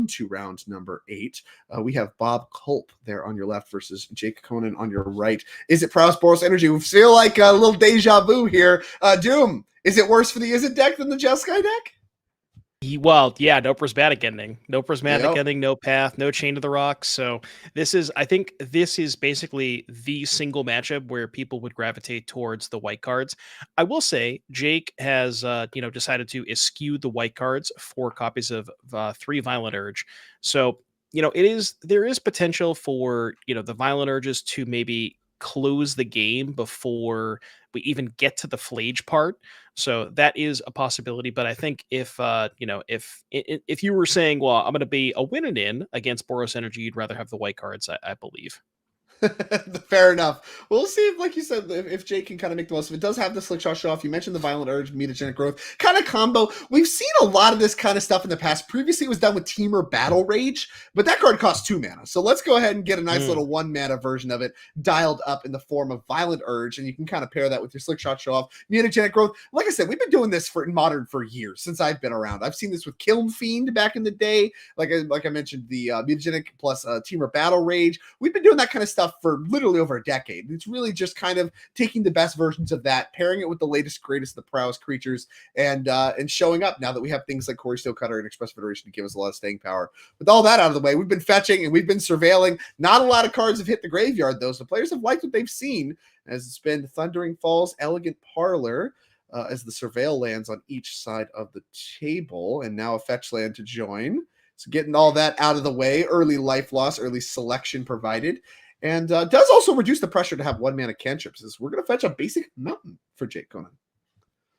to round number 8. We have Bob Culp there on your left versus Jake Conan on your right. Is it Prowess Boros Energy? We feel like a little deja vu here. Doom, is it worse for the Is It deck than the Jeskai deck? Well, yeah, no prismatic ending. No prismatic Yep. ending, no path, no chain to the rocks. So I think this is basically the single matchup where people would gravitate towards the white cards. I will say Jake has, decided to eschew the white cards, 4 copies of 3 Violent Urge. So, there is potential for, the Violent Urges to maybe close the game before we even get to the Flage part. So that is a possibility, but I think if you were saying, well, I'm going to be a win and in against Boros Energy, you'd rather have the white cards, I believe. Fair enough. We'll see if, like you said, if Jake can kind of make the most of it. It does have the Slick Shot show off. You mentioned the Violent Urge, Mutagenic Growth kind of combo. We've seen a lot of this kind of stuff in the past. Previously, it was done with Teamer Battle Rage, but that card costs 2 mana. So let's go ahead and get a nice little 1 mana version of it dialed up in the form of Violent Urge, and you can kind of pair that with your Slick Shot show off, Mutagenic Growth. Like I said, we've been doing this in Modern for years since I've been around. I've seen this with Kiln Fiend back in the day. Like I mentioned, the Mutagenic plus Teamer Battle Rage. We've been doing that kind of stuff for literally over a decade. It's really just kind of taking the best versions of that, pairing it with the latest, greatest of the prowess creatures, and showing up now that we have things like Corey Steelcutter and Express Federation to give us a lot of staying power. With all that out of the way, we've been fetching and we've been surveilling. Not a lot of cards have hit the graveyard, though, so players have liked what they've seen, as it's been Thundering Falls, Elegant Parlor, as the surveil lands on each side of the table, and now a fetch land to join. So getting all that out of the way, early life loss, early selection provided. And does also reduce the pressure to have 1 mana cantrips. As we're going to fetch a basic mountain for Jake Conan.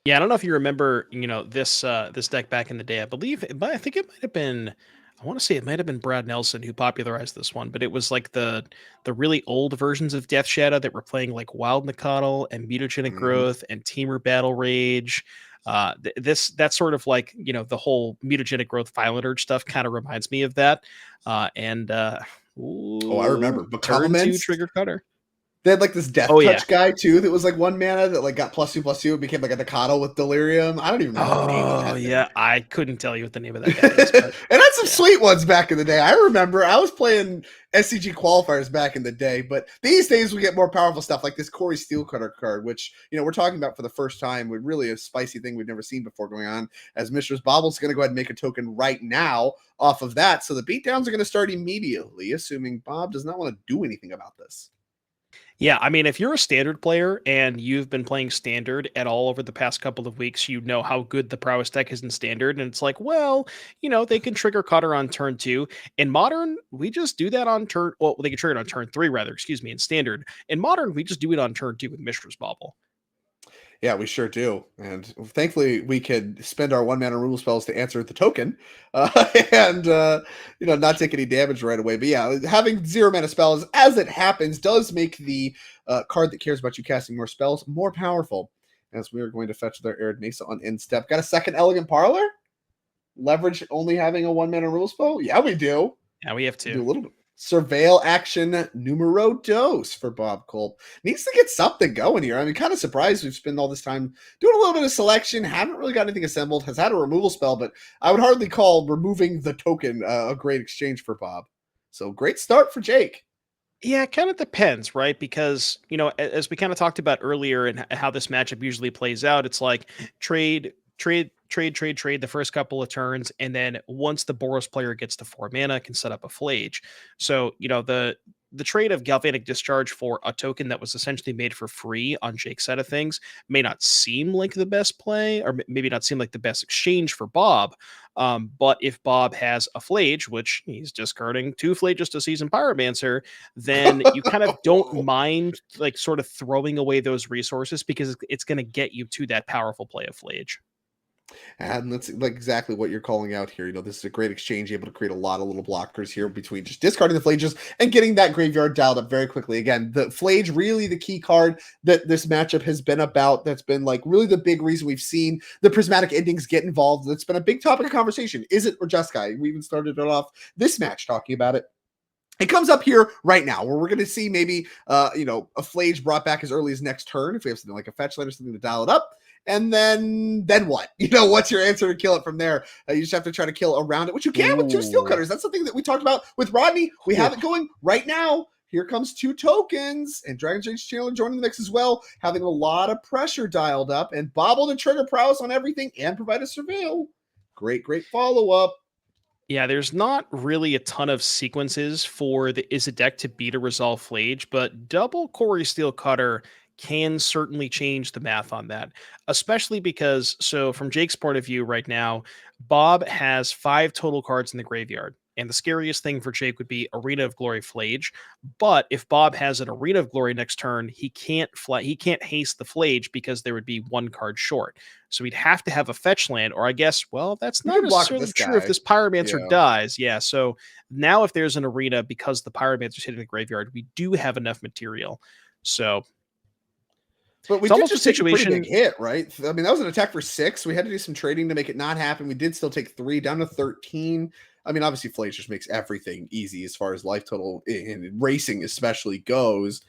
Yeah, I don't know if you remember, this deck back in the day. I think it might have been. I want to say it might have been Brad Nelson who popularized this one, but it was like the really old versions of Death Shadow that were playing like Wild Nicottle and Mutagenic Growth and Teamer Battle Rage. That's sort of like the whole Mutagenic Growth Violent Urge stuff kind of reminds me of that. I remember. But turn 2 Trigger Cutter. They had like this Death Touch guy too that was like 1 mana that like got +2/+2 and became like a Decado with Delirium. I don't even know the name of that. Yeah, I couldn't tell you what the name of that guy is. But, and had some sweet ones back in the day. I remember I was playing SCG qualifiers back in the day, but these days we get more powerful stuff like this Corey Steelcutter card, which we're talking about for the first time with really a spicy thing we've never seen before going on. As Mishra's Bobble's going to go ahead and make a token right now off of that, so the beatdowns are going to start immediately, assuming Bob does not want to do anything about this. Yeah, I mean, if you're a Standard player and you've been playing Standard at all over the past couple of weeks, you know how good the Prowess deck is in Standard, and it's like, well, they can trigger Cutter on turn 2. In Modern, we just do that on turn. Well, they can trigger it on turn 3, rather. Excuse me. In Standard, in Modern, we just do it on turn 2 with Mishra's Bauble. Yeah, we sure do. And thankfully, we could spend our 1 mana removal spells to answer the token and, not take any damage right away. But yeah, having 0 mana spells, as it happens, does make the card that cares about you casting more spells more powerful. As we are going to fetch their Arid Mesa on end step. Got a second Elegant Parlor? Leverage only having a 1 mana removal spell? Yeah, we do. Yeah, we have 2. Do a little bit. Surveil action numero dos for Bob Culp. Needs to get something going here. I mean, kind of surprised we've spent all this time doing a little bit of selection. Haven't really got anything assembled. Has had a removal spell, but I would hardly call removing the token a great exchange for Bob. So great start for Jake. Yeah, it kind of depends, right? Because, as we kind of talked about earlier and how this matchup usually plays out, it's like trade the first couple of turns, and then once the Boros player gets to 4 mana, can set up a Flage. So, the trade of Galvanic Discharge for a token that was essentially made for free on Jake's side of things may not seem like the best play, or maybe not seem like the best exchange for Bob. But if Bob has a Flage, which he's discarding 2 Flages to Season Pyromancer, then you kind of don't mind like sort of throwing away those resources because it's going to get you to that powerful play of Flage. And that's like exactly what you're calling out here. This is a great exchange, able to create a lot of little blockers here between just discarding the Flages and getting that graveyard dialed up very quickly. Again, the Flage, really the key card that this matchup has been about. That's been like really the big reason we've seen the prismatic endings get involved. That's been a big topic of conversation. Is it or Jeskai? We even started it off this match talking about it. It comes up here right now where we're going to see maybe, a Flage brought back as early as next turn if we have something like a fetch land or something to dial it up. and then what? You know, what's your answer to kill it from there? You just have to try to kill around it, which you can with 2 steel Ooh. cutters. That's something that we talked about with Rodney. We have it going right now. Here comes 2 tokens, and Dragon's Rage Chandler joining the mix as well, having a lot of pressure dialed up, and Bobble to trigger prowess on everything and provide a surveil. Great follow-up. Yeah, there's not really a ton of sequences for the Izadek to beat a Resolve Flage, but double Quarry Steel Cutter can certainly change the math on that. Especially because, so from Jake's point of view right now, Bob has 5 total cards in the graveyard. And the scariest thing for Jake would be Arena of Glory Flage. But if Bob has an Arena of Glory next turn, he can't haste the Flage because there would be 1 card short. So he'd have to have a fetch land, or I guess, well, that's You not can block necessarily this true if guy. this Pyromancer Yeah. dies. Yeah, so now if there's an arena, because the Pyromancer's hitting the graveyard, we do have enough material. So But we it's did almost a just take a pretty big situation. hit, right? I mean, that was an attack for 6. We had to do some trading to make it not happen. We did still take 3 down to 13. I mean, obviously, Flage just makes everything easy as far as life total in racing, especially goes.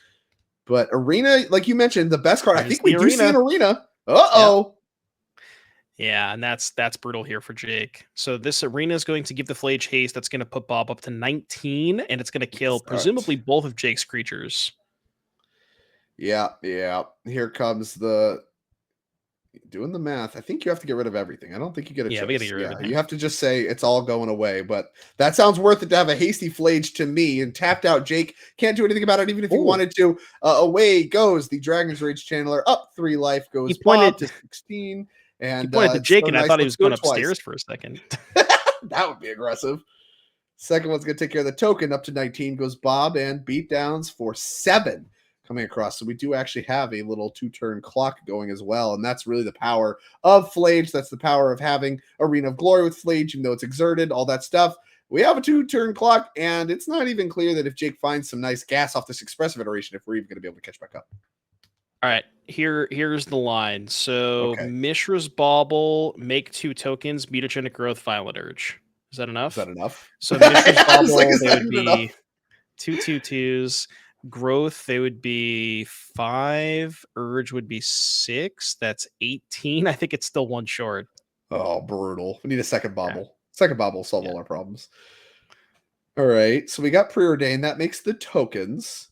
But Arena, like you mentioned, the best card. I That is think we the do see an arena. Arena. Yep. Uh-oh. Yeah, and that's brutal here for Jake. So this arena is going to give the Flage haste. That's going to put Bob up to 19, and it's going to kill presumably both of Jake's creatures. Yeah. Here comes the doing the math. I think you have to get rid of everything. I don't think you get a Yeah, choice. we got to get rid of Yeah, everything. you have to just say it's all going away. But that sounds worth it to have a hasty Flage to me. And tapped out Jake can't do anything about it, even if he wanted to. Away goes the Dragon's Rage Channeler. Up 3 life goes Bob to 16. And he pointed to it's Jake, so and I nice. thought he Let's was do going it twice. upstairs for a second. That would be aggressive. Second one's going to take care of the token. Up to 19 goes Bob, and beatdowns for 7 coming across. So we do actually have a little 2-turn clock going as well. And that's really the power of Flage. That's the power of having Arena of Glory with Flage, even though it's exerted, all that stuff. We have a 2-turn clock, and it's not even clear that if Jake finds some nice gas off this expressive iteration, if we're even going to be able to catch back up. All right, here's the line. So Mishra's Bauble, make 2 tokens, Mutagenic Growth, Violent Urge. Is that enough? Is that enough? So Mishra's Bauble, like, they would be 2/2/2s. Growth, they would be 5. Urge would be 6. That's 18. I think it's still 1 short. Oh, brutal. We need a second Bauble. Yeah. Second Bauble will solve all our problems. All right, so we got Preordained. That makes the tokens.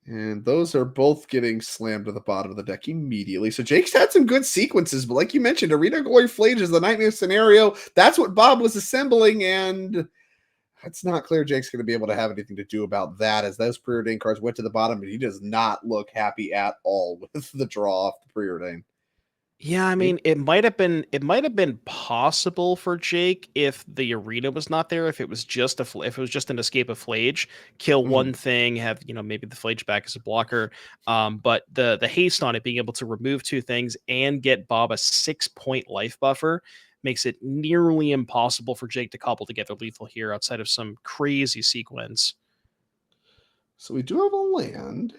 And those are both getting slammed to the bottom of the deck immediately. So Jake's had some good sequences, but like you mentioned, Arena Glory Flage is the nightmare scenario. That's what Bob was assembling, and it's not clear Jake's going to be able to have anything to do about that, as those Preordained cards went to the bottom, and he does not look happy at all with the draw off the Preordained. Yeah, I mean, it might have been possible for Jake if the arena was not there, if it was just an escape of Flage, kill one thing, have maybe the Flage back as a blocker. But the haste on it, being able to remove 2 things and get Bob a 6-point life buffer, makes it nearly impossible for Jake to cobble together lethal here outside of some crazy sequence. So we do have a land,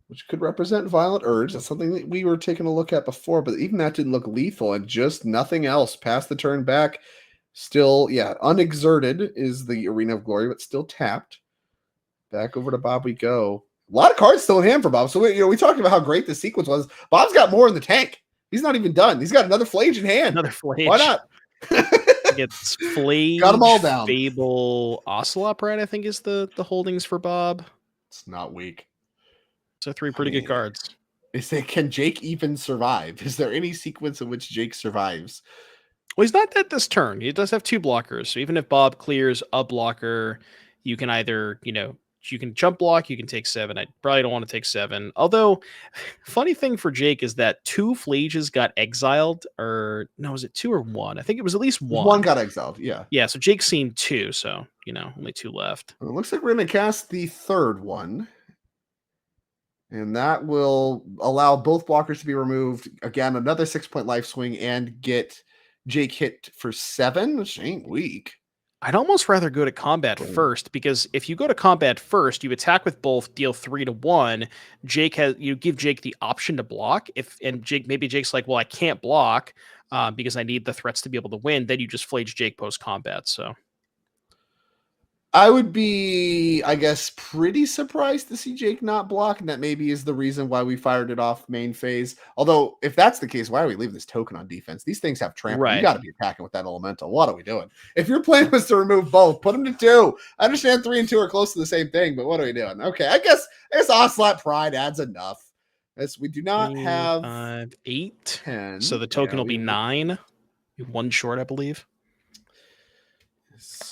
which could represent Violent Urge. That's something that we were taking a look at before, but even that didn't look lethal, and just nothing else. Past the turn back, still, unexerted is the Arena of Glory, but still tapped. Back over to Bob we go. A lot of cards still in hand for Bob. So we talked about how great the sequence was. Bob's got more in the tank. He's not even done. He's got another Flage in hand. Another Flage. Why not? It's Flage, got them all down. Fable, Ocelot, right? I think is the holdings for Bob. It's not weak. So 3 pretty good cards. Can Jake even survive? Is there any sequence in which Jake survives? Well, he's not dead this turn. He does have 2 blockers. So even if Bob clears a blocker, you can either, you can jump block, you can take 7. I probably don't want to take 7. Although, funny thing for Jake is that 2 Flages got exiled, or no, was it 2 or 1? I think it was at least 1. 1 got exiled, yeah. Yeah, so Jake's seen 2, so, only 2 left. It looks like we're going to cast the 3rd one. And that will allow both blockers to be removed. Again, another 6-point life swing, and get Jake hit for 7, which ain't weak. I'd almost rather go to combat first, because if you go to combat first, you attack with both, deal 3 to 1. You give Jake the option to block. Maybe Jake's like, well, I can't block because I need the threats to be able to win. Then you just Flage Jake post combat. So I would be, I guess, pretty surprised to see Jake not block, and that maybe is the reason why we fired it off main phase. Although, if that's the case, why do we leave this token on defense? These things have trample. You Right. got to be attacking with that elemental. What are we doing? If your plan was to remove both, put them to 2. I understand 3 and 2 are close to the same thing, but what are we doing? Okay, I guess Ocelot Pride adds enough. As we do not 3, have 5, 8. So 10. the Yeah, token will be 9. One short, I believe.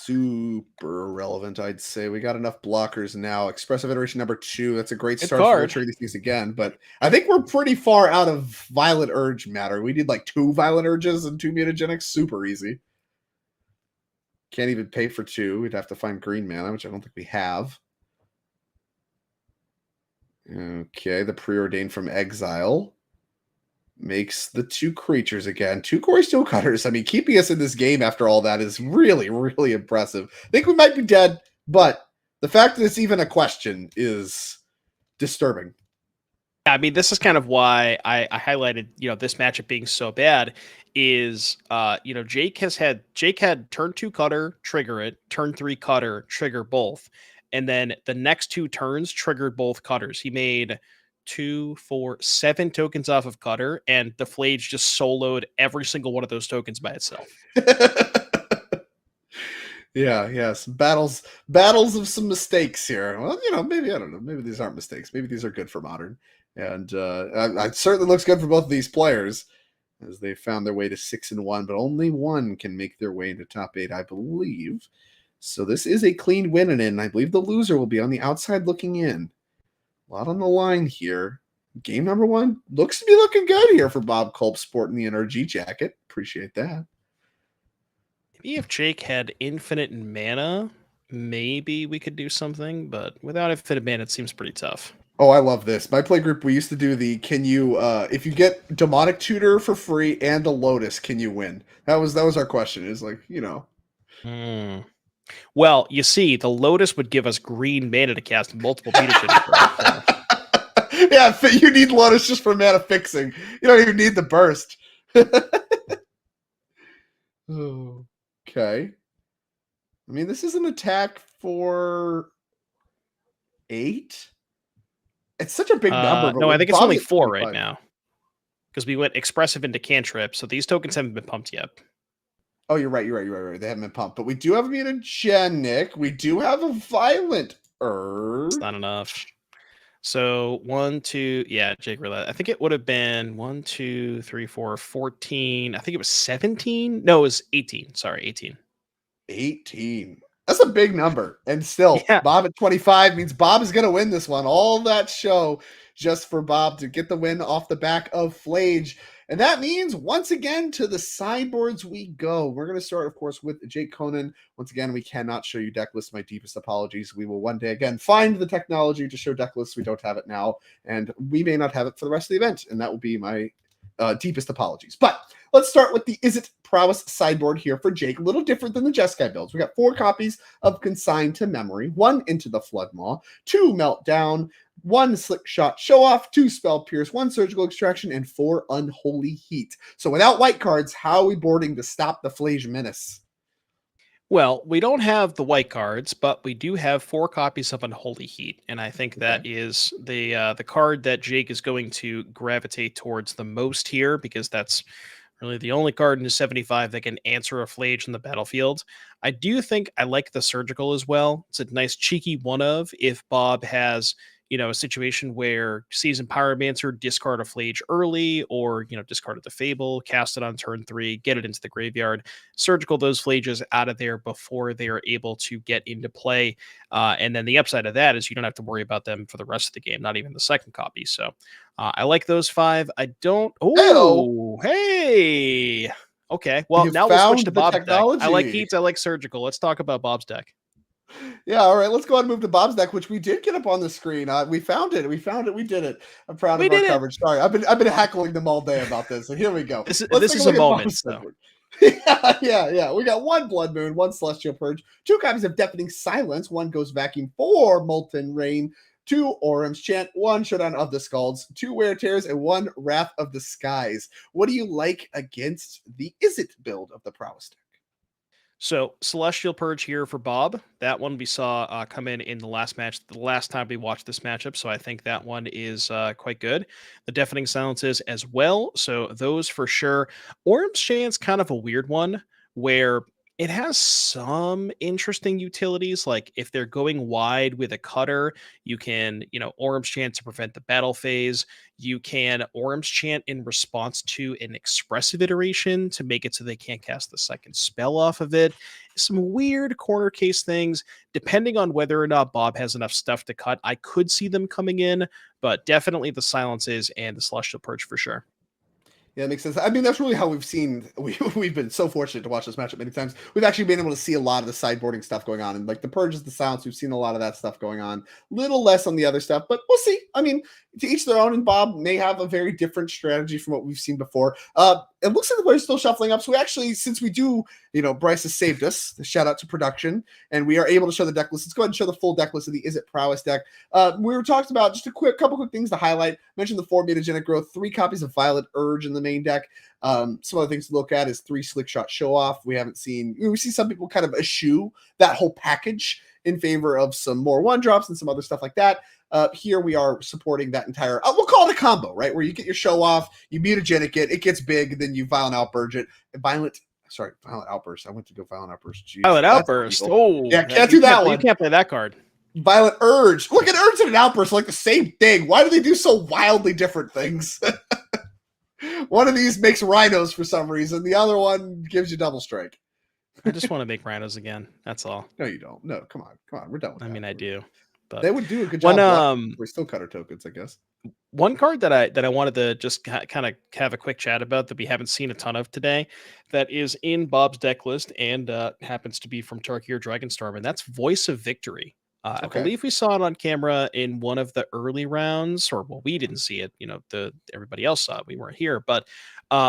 super relevant, I'd say. We got enough blockers now. Expressive iteration number 2. That's a great Good start if we're going card. to trade these things again. But I think we're pretty far out of Violent Urge matter. We need like 2 Violent Urges and 2 Mutagenics. Super easy. Can't even pay for 2. We'd have to find green mana, which I don't think we have. Okay, the Preordained from Exile makes the 2 creatures again. 2 Core Steel Cutters. I mean, keeping us in this game after all that is really, really impressive. I think we might be dead, but the fact that it's even a question is disturbing. I mean, this is kind of why I highlighted, this matchup being so bad is, Jake had turn 2 cutter, trigger it, turn 3 cutter, trigger both. And then the next 2 turns triggered both cutters. He made 2, 4, 7 tokens off of cutter, and the Flage just soloed every single one of those tokens by itself. Yeah, yes. Battles of some mistakes here. Well, maybe I don't know. Maybe these aren't mistakes. Maybe these are good for modern. And it certainly looks good for both of these players as they found their way to 6-1, but only one can make their way into top 8, I believe. So this is a clean win, and I believe the loser will be on the outside looking in. A lot on the line here. Game number 1 looks to be looking good here for Bob Culp sporting the NRG jacket. Appreciate that. Maybe if Jake had infinite mana, maybe we could do something, but without infinite mana, it seems pretty tough. Oh, I love this. My play group, we used to do the can you if you get Demonic Tutor for free and the Lotus, can you win? That was our question. Is like, Hmm. Well, you see, the Lotus would give us green mana to cast multiple mutagens for. Yeah, you need Lotus just for mana fixing. You don't even need the burst. Okay. I mean, this is an attack for 8. It's such a big number, but No, I with think it's only Bobby at 4 right 25. now because we went expressive into cantrip, so these tokens haven't been pumped yet. Oh, you're right. They haven't been pumped, but we do have a mutagenic. We do have a violent urge. It's not enough. So 1, 2, yeah, Jake Roulette. I think it would have been 1, 2, 3, 4, 14. I think it was 17. No, it was 18. Sorry, 18. 18. That's a big number. And still, Yeah. Bob at 25 means Bob is going to win this one. All that show just for Bob to get the win off the back of Flage. And that means, once again, to the sideboards we go. We're going to start, of course, with Jake Conan. Once again, we cannot show you deck lists. My deepest apologies. We will one day, again, find the technology to show deck lists. We don't have it now. And we may not have it for the rest of the event. And that will be my deepest apologies. But let's start with the Is It Prowess sideboard here for Jake. A little different than the Jeskai builds. We got 4 copies of Consigned to Memory, 1 Into the Floodmaw, 2 Meltdown, 1 Slick Shot Show Off, 2 Spell Pierce, 1 Surgical Extraction, and 4 Unholy Heat. So without white cards, how are we boarding to stop the Flage Menace? Well, we don't have the white cards, but we do have 4 copies of Unholy Heat, and I think that is the card that Jake is going to gravitate towards the most here because that's really the only card in his 75 that can answer a Flage in the battlefield. I do think I like the Surgical as well. It's a nice cheeky one of if Bob has a situation where Seasoned Pyromancer, discard a Flage early, or discard the Fable, cast it on turn 3, get it into the graveyard, Surgical those Flages out of there before they are able to get into play. And then the upside of that is you don't have to worry about them for the rest of the game, not even the second copy. So I like those 5. I don't. Oh, hey. Okay. Well, now we'll switch to Bob's deck. I like Heats. I like Surgical. Let's talk about Bob's deck. Yeah, all right. Let's go ahead and move to Bob's deck, which we did get up on the screen. We found it. We did it. I'm proud We of our did it. coverage. Sorry, I've been heckling them all day about this. So here we go. This Let's is take a look at moment. Bob's So. Yeah. We got 1 Blood Moon, 1 Celestial Purge, 2 copies of Deafening Silence, 1 Ghost Vacuum, 4 Molten Rain, 2 Orum's Chant, 1 Showdown of the Skulls, 2 Wear Tears, and 1 Wrath of the Skies. What do you like against the Is It build of the Prowess deck? So Celestial Purge here for Bob. That one we saw come in the last match, the last time we watched this matchup. So I think that one is quite good. The Deafening Silences as well. So those for sure. Orb's Chance kind of a weird one where it has some interesting utilities. Like if they're going wide with a cutter, you can, Orb's Chant to prevent the battle phase. You can Orim's Chant in response to an expressive iteration to make it so they can't cast the second spell off of it. Some weird corner case things. Depending on whether or not Bob has enough stuff to cut, I could see them coming in, but definitely the silences and the Celestial Purge for sure. Yeah, it makes sense. I mean, that's really how we've seen. We've been so fortunate to watch this matchup many times. We've actually been able to see a lot of the sideboarding stuff going on, and like the purges, the silence. We've seen a lot of that stuff going on. Little less on the other stuff, but we'll see. I mean, to each their own. And Bob may have a very different strategy from what we've seen before. It looks like we're still shuffling up. So we actually, since we do, Bryce has saved us. Shout out to production, and we are able to show the deck list. Let's go ahead and show the full deck list of the Is It Prowess deck. We were talking about just a couple quick things to highlight. I mentioned the 4 Mutagenic Growth, 3 copies of Violet Urge in the main deck. Some other things to look at is 3 Slick Shot Show Off. We see some people kind of eschew that whole package in favor of some more 1-drops and some other stuff like that. Here we are supporting that entire, we'll call it a combo, right? Where you get your Show Off, you Mutagenic it gets big, then you Violent Outburst it. Violent Outburst. I went to go Violent Outburst. Jeez, Violent Outburst. Oh, yeah, can't do that one. You can't play that card. Violent Urge. Look at Urge and an Outburst, like the same thing. Why do they do so wildly different things? One of these makes rhinos for some reason. The other one gives you double strike. I just want to make rhinos again. That's all. No, you don't. No, come on. We're done with that. I mean, I do. But they would do a good job. We're still cutter tokens, I guess. One card that I wanted to just kind of have a quick chat about that we haven't seen a ton of today, that is in Bob's deck list and happens to be from Turkey or Dragonstorm, and that's Voice of Victory. I believe we saw it on camera in one of the early rounds, or well, we didn't see it. Everybody else saw it. We weren't here, but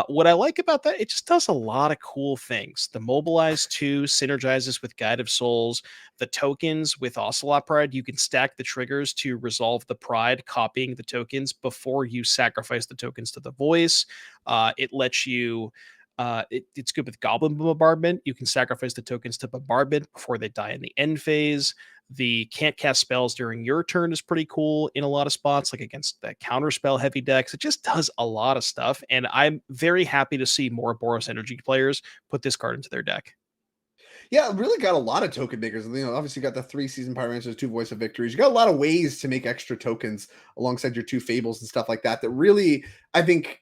what I like about that, it just does a lot of cool things. The Mobilize 2 synergizes with Guide of Souls. The tokens with Ocelot Pride, you can stack the triggers to resolve the Pride, copying the tokens before you sacrifice the tokens to the Voice. It lets you. It's good with Goblin Bombardment. You can sacrifice the tokens to Bombardment before they die in the end phase. The can't cast spells during your turn is pretty cool in a lot of spots, like against the counterspell heavy decks. It just does a lot of stuff, and I'm very happy to see more Boros Energy players put this card into their deck. Yeah, really got a lot of token makers. Obviously you got the 3 Season Pyromancers, 2 Voice of Victories. You got a lot of ways to make extra tokens alongside your 2 Fables and stuff like that. That really, I think,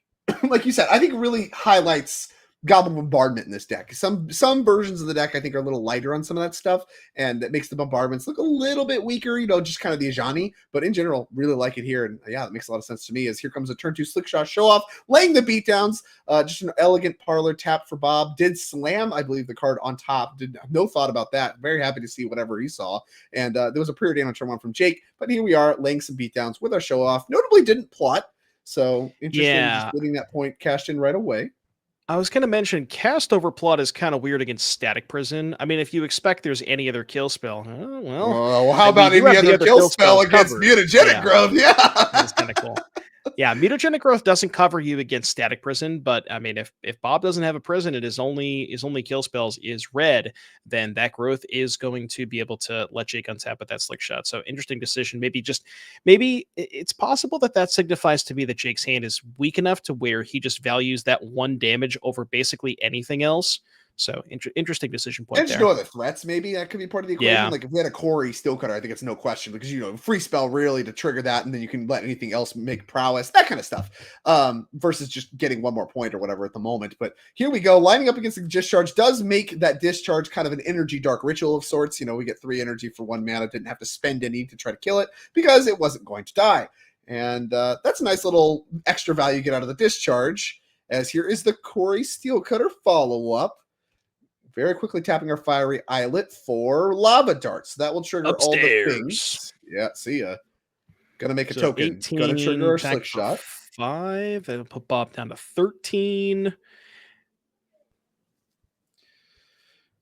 like you said, I think really highlights Goblin Bombardment in this deck. Some versions of the deck I think are a little lighter on some of that stuff, and that makes the bombardments look a little bit weaker, just kind of the Ajani. But in general, really like it here, and yeah, it makes a lot of sense to me. As here comes a turn 2 Slick Shot Show Off, laying the beatdowns. Just an elegant parlor tap for Bob. Did slam, I believe, the card on top. Did no thought about that. Very happy to see whatever he saw. And there was a preordain on turn 1 from Jake, but here we are laying some beatdowns with our Show Off. Notably didn't plot, so interesting. Yeah. Just getting that point cashed in right away. I was going to mention cast over plot is kind of weird against Static Prison. I mean, if you expect there's any other kill spell, well, how about any other kill spell against Mutagenic Growth? Yeah, that's kind of cool. Yeah, Mutagenic Growth doesn't cover you against Static Prison, but I mean, if Bob doesn't have a prison, it is only kill spells is red, then that growth is going to be able to let Jake untap with that Slick Shot. So interesting decision. Maybe it's possible that signifies to me that Jake's hand is weak enough to where he just values that 1 damage over basically anything else. So interesting decision point. And no other threats, maybe that could be part of the equation. Yeah. Like if we had a Corey Steel Cutter, I think it's no question because free spell really to trigger that, and then you can let anything else make prowess, that kind of stuff. Versus just getting 1 more point or whatever at the moment. But here we go, lining up against the discharge does make that discharge kind of an energy dark ritual of sorts. We get 3 energy for 1 mana, didn't have to spend any to try to kill it because it wasn't going to die. And that's a nice little extra value you get out of the discharge. As here is the Corey Steel Cutter follow up. Very quickly tapping our Fiery Islet for Lava Darts. That will trigger all the things. Yeah, see ya. Gonna make a token. Gonna trigger our Slick Shot. 5. That'll put Bob down to 13.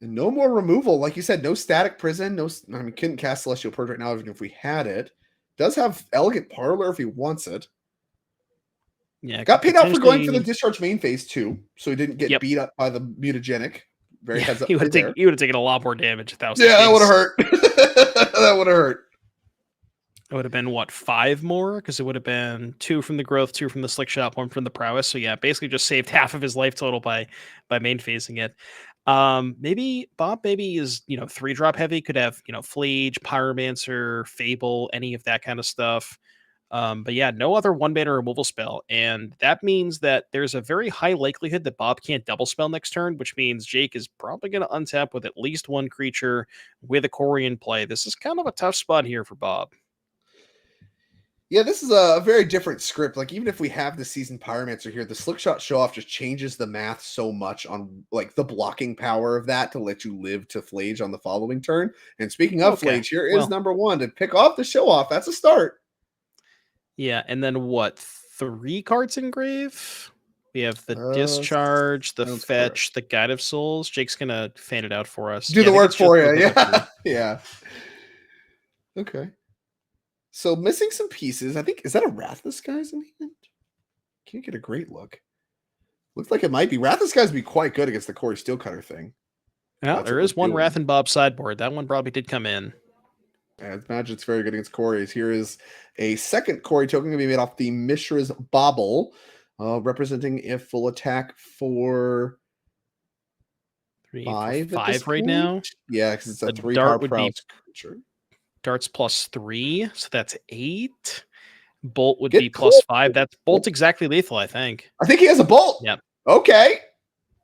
And no more removal. Like you said, no Static Prison. Couldn't cast Celestial Purge right now even if we had it. Does have Elegant Parlor if he wants it. Yeah. Got paid out for going for the Discharge main phase too. So he didn't get beat up by the Mutagenic. Very Yeah, heads up he play would take there. he would have taken a lot more damage if that was the Yeah, that would have case. hurt. That would have hurt. It would have been what, 5 more? Because it would have been 2 from the growth, 2 from the slick shot, 1 from the prowess. So yeah, basically just saved half of his life total by main phasing it. Maybe Bob maybe is 3-drop heavy, could have Flage, Pyromancer, Fable, any of that kind of stuff. But yeah, no other 1-mana removal spell, and that means that there's a very high likelihood that Bob can't double spell next turn, which means Jake is probably going to untap with at least 1 creature with a Corey in play. This is kind of a tough spot here for Bob. Yeah, this is a very different script. Like, even if we have the seasoned Pyromancer here, the Slickshot Show Off just changes the math so much on like the blocking power of that to let you live to Flage on the following turn. And speaking of Okay, Flage, here is well, number 1 to pick off the Show Off. That's a start. yeah, and then what? 3 cards in grave? We have the Discharge, the sounds Fetch, correct. the Guide of Souls. Jake's gonna fan it out for us. Do Yeah, I the think work it's just for those you. other 3. Yeah. Yeah. Okay. So missing some pieces. I think, is that a Rathless Guys in hand? Can't get a great look. Looks like it might be. Rathless Guys would be quite good against the Corey Steelcutter thing. Yeah, That's there what is we're one doing. Wrath and Bob sideboard. That one probably did come in. I imagine it's very good against Corey's. Here is a second Corey token going to be made off the Mishra's Bauble, representing a full attack for 3, 4, 5 at this 5 right point. now. Yeah, because it's a The 3 dart card would be prowess creature. darts plus 3, so that's 8. Bolt would Get be cool. plus 5. That's Bolt's exactly lethal, I think. I think he has a bolt. Yep. Okay.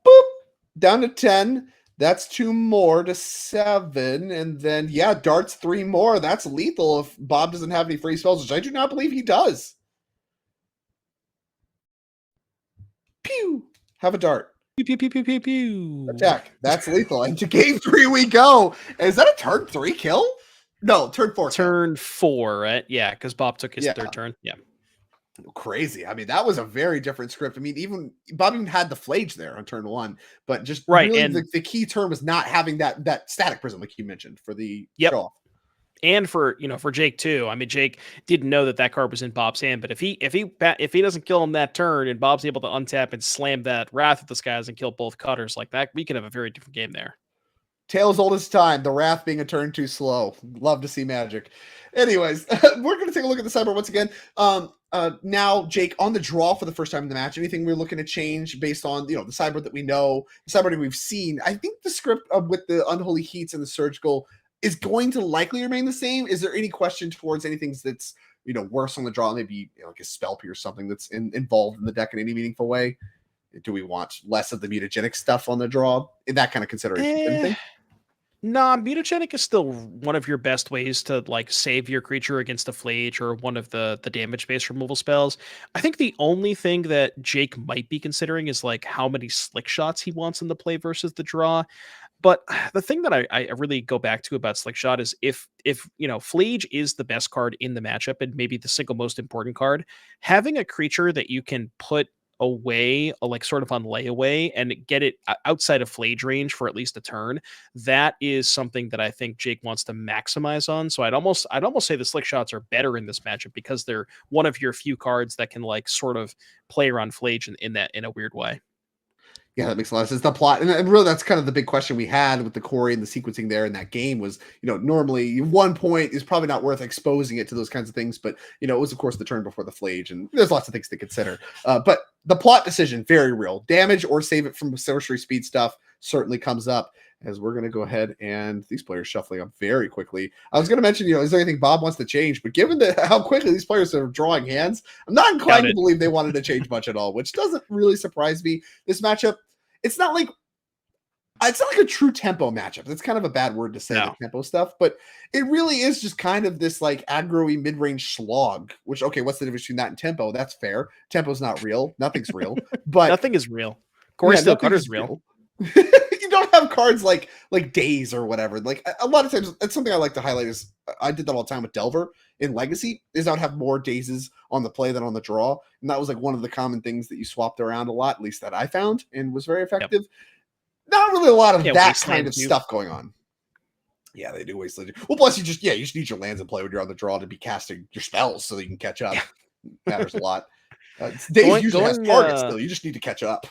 Boop. Down to 10. That's 2 more to 7. And then, yeah, darts 3 more. That's lethal if Bob doesn't have any free spells, which I do not believe he does. Pew. Have a dart. Pew, pew, pew, pew, pew, pew. Attack. That's lethal. And to game 3 we go. Is that a turn 3 kill? No, turn 4 kill. Turn 4, right? Yeah, because Bob took his Yeah. 3rd turn. Yeah. Crazy. I mean, that was a very different script. I mean, even Bob even had the Flage there on turn 1, but just Right, really and the key term was not having that static prism like you mentioned for the Yep. show off. And for Jake too. I mean, Jake didn't know that card was in Bob's hand, but if he doesn't kill him that turn and Bob's able to untap and slam that Wrath at the Skies and kill both cutters like that, we could have a very different game there. Tale as old as time, the Wrath being a turn too slow. Love to see magic. Anyways, we're going to take a look at the sideboard once again. Now, Jake, on the draw for the first time in the match, anything we're looking to change based on, the sideboard that we know, the sideboard we've seen? I think the script with the Unholy Heats and the Surgical is going to likely remain the same. Is there any question towards anything that's, worse on the draw? Maybe like a Spell Pierce or something that's involved in the deck in any meaningful way? Do we want less of the mutagenic stuff on the draw? In that kind of consideration? Anything? Nah, mutagenic is still one of your best ways to save your creature against a Flage or one of the damage-based removal spells. I think the only thing that Jake might be considering is how many slick shots he wants in the play versus the draw. But the thing that I really go back to about Slick Shot is if Flage is the best card in the matchup and maybe the single most important card, having a creature that you can put away, sort of on layaway, and get it outside of Flage range for at least a turn, that is something that I think Jake wants to maximize on. So I'd almost say the Slick Shots are better in this matchup because they're one of your few cards that can sort of play around Flage in a weird way. Yeah, that makes a lot of sense. The plot, and really, that's kind of the big question we had with the Corey and the sequencing there in that game was, normally 1 point is probably not worth exposing it to those kinds of things, but it was of course the turn before the Flage, and there's lots of things to consider. But the plot decision, very real. Damage or save it from sorcery speed stuff certainly comes up. As we're going to go ahead and these players shuffling up very quickly. I was going to mention, is there anything Bob wants to change? But given how quickly these players are drawing hands, I'm not inclined to believe they wanted to change much at all, which doesn't really surprise me. This matchup, it's not like a true tempo matchup. That's kind of a bad word to say, the tempo stuff, but it really is just kind of this aggro-y mid-range slog, which, okay, what's the difference between that and tempo? That's fair. Tempo's not real. Nothing's real. But nothing is real. Corey Steelcutter is real. You don't have cards like Days or whatever. A lot of times, it's something I like to highlight is I did that all the time with Delver in Legacy, is I would have more Dazes on the play than on the draw. And that was one of the common things that you swapped around a lot, at least that I found, and was very effective. Yep. Not really a lot of that kind of stuff going on. Yeah, they do wasteland. Well, plus you just need your lands in play when you're on the draw to be casting your spells so that you can catch up. Matters a lot. Days usually has targets still. You just need to catch up.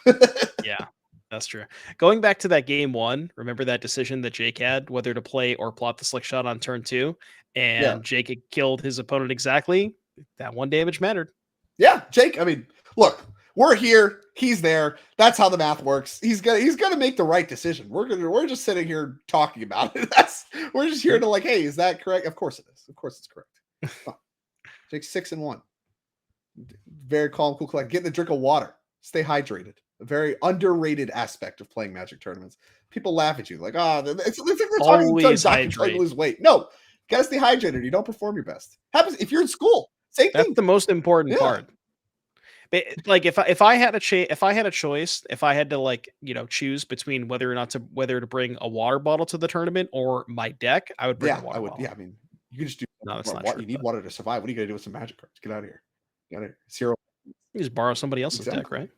Yeah. That's true. Going back to that game one, remember that decision that Jake had whether to play or plot the slick shot on turn two, Yeah. and Jake had killed his opponent exactly. That one damage mattered. Yeah, Jake. I mean, look, we're here. He's there. That's how the math works. He's gonna make the right decision. We're just sitting here talking about it. We're just here Sure. to like, hey, is that correct? Of course it is. Of course it's correct. Fine. Jake's 6-1. Very calm, cool, collected. Getting a drink of water. Stay hydrated. A very underrated aspect of playing Magic tournaments. People laugh at you like, oh, it's like they're talking Always Dr. trying to hydrate. lose weight. No, gotta stay hydrated. You don't perform your best. Happens if you're in school. Same That's thing. the most important Yeah. part. Like if I had if I had a choice, if I had to like choose between whether to bring a water bottle to the tournament or my deck, I would bring the Yeah, I water would. bottle. Yeah, I mean, you can just do No, that's not what true. you need But water to survive. What are you gonna do with some magic cards? Get out of here. Get out of here. Zero. you just borrow somebody else's deck, Exactly. right?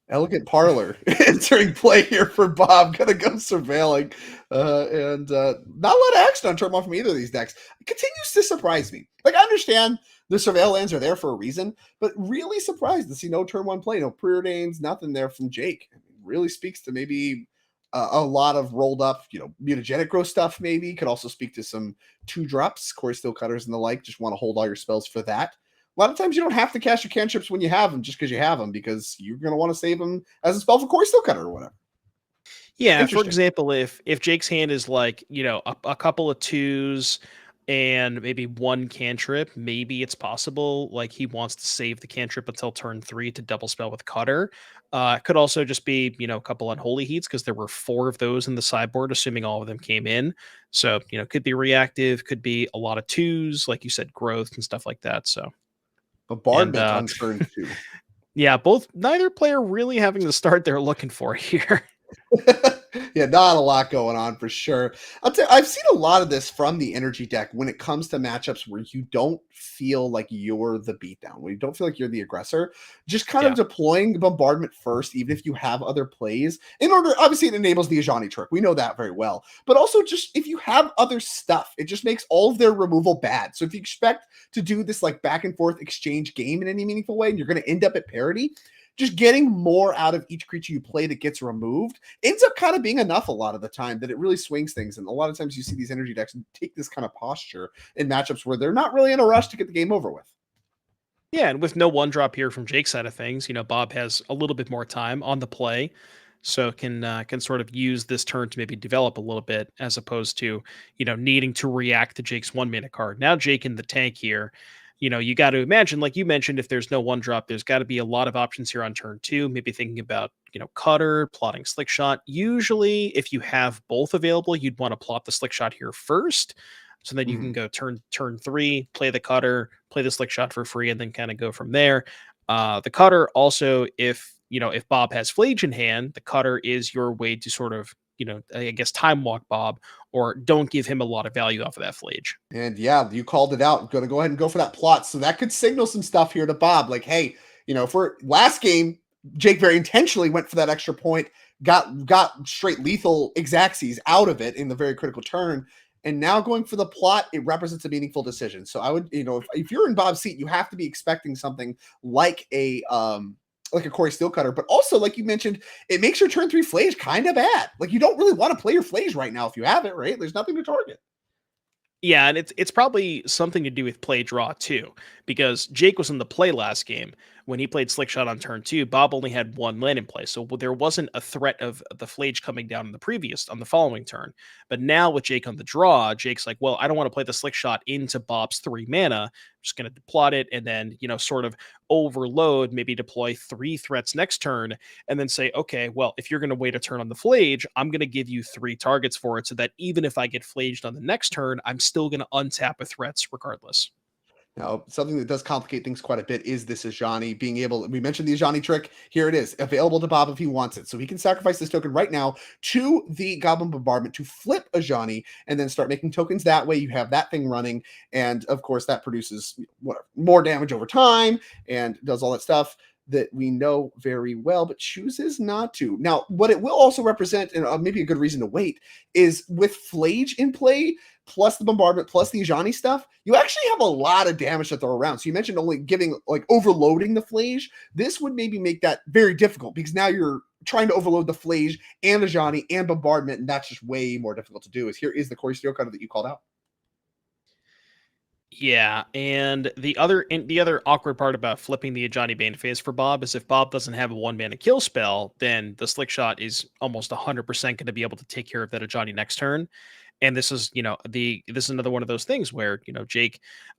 Elegant Parlor entering play here for Bob. Gonna go surveilling. And not a lot of action on turn one from either of these decks. It continues to surprise me. Like, I understand the surveil lands are there for a reason, but really surprised to see no turn one play, no preordains, nothing there from Jake. I mean, really speaks to maybe a lot of rolled up, mutagenic growth stuff, maybe. Could also speak to some 2-drops, Core Steel Cutters and the like. Just want to hold all your spells for that. A lot of times you don't have to cast your cantrips when you have them just because you have them, because you're going to want to save them as a spell for Core Steel Cutter or whatever. Yeah, for Interesting. example, if Jake's hand is like, a couple of twos and maybe one cantrip, maybe it's possible like he wants to save the cantrip until turn three to double spell with Cutter. It could also just be, a couple unholy heats because there were four of those in the sideboard, assuming all of them came in. So, could be reactive, could be a lot of twos, like you said, growth and stuff like that. So, and Bombardment on turn 2. yeah, neither player really having the start they're looking for here. Yeah, not a lot going on for sure. I'll tell you, I've seen a lot of this from the energy deck when it comes to matchups where you don't feel like you're the beatdown, where you don't feel like you're the aggressor. Just kind of Yeah. deploying bombardment first, even if you have other plays. In order, obviously, it enables the Ajani trick. We know that very well. But also, just if you have other stuff, it just makes all of their removal bad. So if you expect to do this like back and forth exchange game in any meaningful way, and you're going to end up at parity, just getting more out of each creature you play that gets removed ends up kind of being enough a lot of the time that it really swings things. And a lot of times you see these energy decks take this kind of posture in matchups where they're not really in a rush to get the game over with. Yeah, and with no one drop here from Jake's side of things, Bob has a little bit more time on the play, so can sort of use this turn to maybe develop a little bit, as opposed to needing to react to Jake's 1 mana card. Now Jake in the tank here, you got to imagine, like you mentioned, if there's no one drop, there's got to be a lot of options here on turn two. Maybe thinking about Cutter, plotting Slick Shot. Usually, if you have both available, you'd want to plot the Slick Shot here first, so then you can go turn three, play the Cutter, play the Slick Shot for free, and then kind of go from there. The Cutter also, if Bob has Flage in hand, the Cutter is your way to sort of I guess time walk Bob, or don't give him a lot of value off of that Flage. And yeah, you called it out. I'm going to go ahead and go for that plot. So that could signal some stuff here to Bob. Like, hey, for last game, Jake very intentionally went for that extra point, got straight lethal Exaxes out of it in the very critical turn. And now going for the plot, it represents a meaningful decision. So I would, if you're in Bob's seat, you have to be expecting something like a Corey Steel Cutter, but also, like you mentioned, it makes your turn 3 Flage kind of bad. Like, you don't really want to play your Flage right now if you have it, right? There's nothing to target. Yeah, and it's probably something to do with play draw too, because Jake was in the play last game when he played Slick Shot on turn two. Bob only had one land in play, so there wasn't a threat of the Flage coming down on the following turn. But now with Jake on the draw, Jake's like, well, I don't want to play the Slick Shot into Bob's 3 mana. I'm just going to plot it and then sort of overload, maybe deploy 3 threats next turn, and then say, okay, well, if you're going to wait a turn on the Flage, I'm going to give you 3 targets for it, so that even if I get Flaged on the next turn, I'm still going to untap with threats regardless. Now, something that does complicate things quite a bit is this Ajani being able, we mentioned the Ajani trick. Here it is, available to Bob if he wants it. So he can sacrifice this token right now to the Goblin Bombardment to flip Ajani and then start making tokens that way. You have that thing running. And of course, that produces whatever, more damage over time and does all that stuff that we know very well, but chooses not to. Now, what it will also represent, and maybe a good reason to wait, is with Flage in play, plus the bombardment, plus the Ajani stuff, you actually have a lot of damage to throw around. So you mentioned only giving, like, overloading the Flage. This would maybe make that very difficult, because now you're trying to overload the Flage and the Johnny and Bombardment, and that's just way more difficult to do. Here is the Corey Steel Cutter that you called out. Yeah, and the other awkward part about flipping the Ajani Bane phase for Bob is if Bob doesn't have a 1 mana kill spell, then the Slick Shot is almost 100% going to be able to take care of that Ajani next turn. And this is, this is another one of those things where,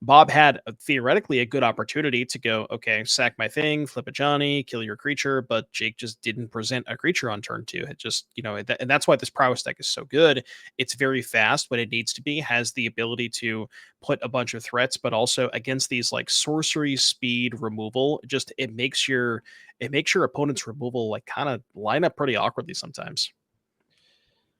Bob had theoretically a good opportunity to go, okay, sack my thing, flip a Johnny, kill your creature, but Jake just didn't present a creature on turn 2. It just, and that's why this prowess deck is so good. It's very fast when it needs to be, has the ability to put a bunch of threats, but also against these like sorcery speed removal, just it makes your opponent's removal like kind of line up pretty awkwardly sometimes.